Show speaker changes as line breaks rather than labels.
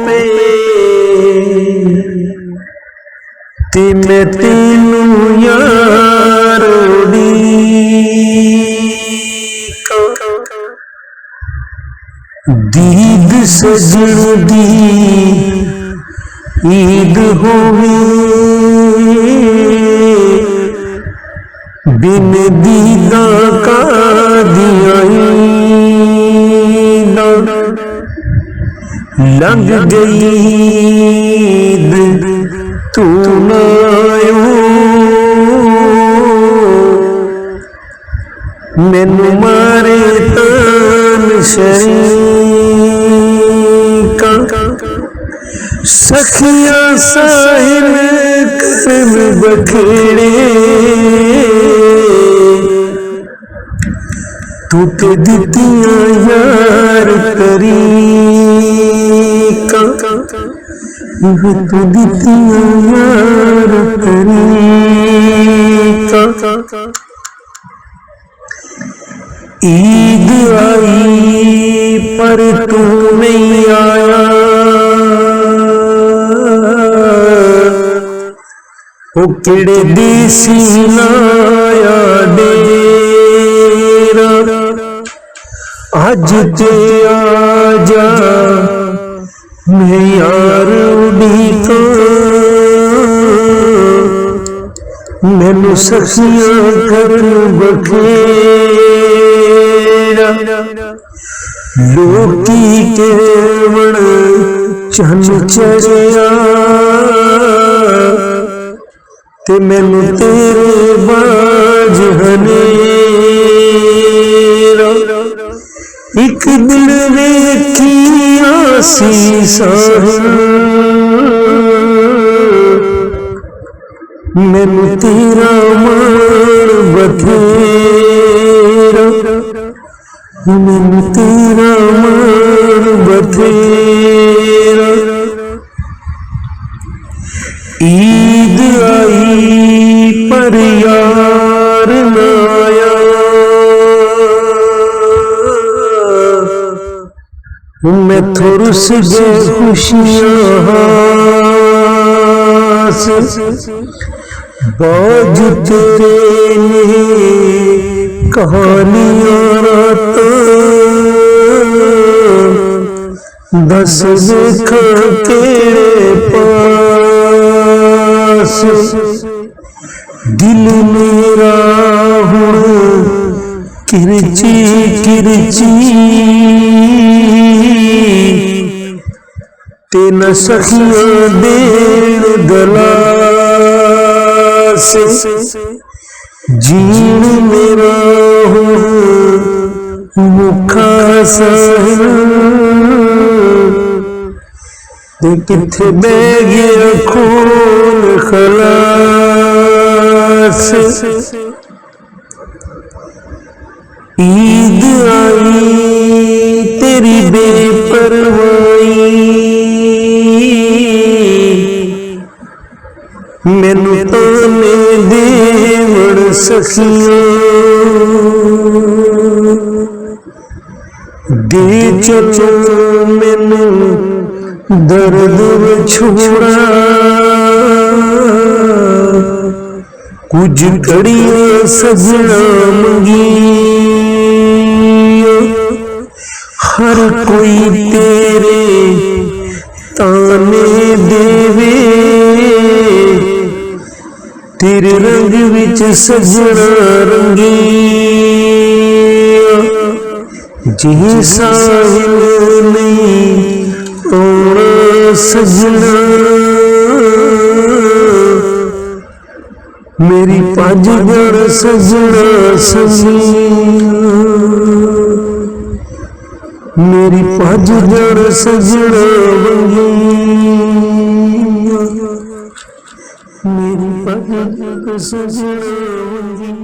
पे ते मैं तेनू यार दीद सजन दी ईद होवे बिन दीदा का दिया लंघ गई ईद तू ना आयो मैनू मारे तान शरीका सखिया साहिल करम बखेड़े टूट दितिया यार तरीका टूट दितिया यार तरीका ईद आई पर तू नहीं आया ओ किड़े देसी लाया डेरा अज ते आजा मैं यार उड़ीका मैनू सखियां करन बखेड़ा लोकी केवण चन चढ़िया ते मैनू तेरे बाज हनेरा एक दिन वेखी आसीसा मैनू तेरा मान बथेरा मैनू तेरा मान बथेरा ईद आई पर यार ना आया मैं थोरुस गए खुशियां बाज तेरे ने कहानियां रात दस देखा तेरे पास दिल मेरा हुण किरची किरची तेन सखियां देन दलास जीन मेरा हुण मुखा साहिल किथे बह गया खून खलास ईद आई तेरी बेपरवाही मैनू ताने देवण सखियां दे चलो मैनू दर्द छोड़ा कुछ कड़ियां सजना मंगी हर कोई तेरे ताने देवे तेरे रंग विच सजना रंगी जी साहिल नहीं आना सजना मेरी पज जड़ सजना सजिया मेरी पज जड़ सजना वंगिया मेरी पज जड़ सजना वंगिया।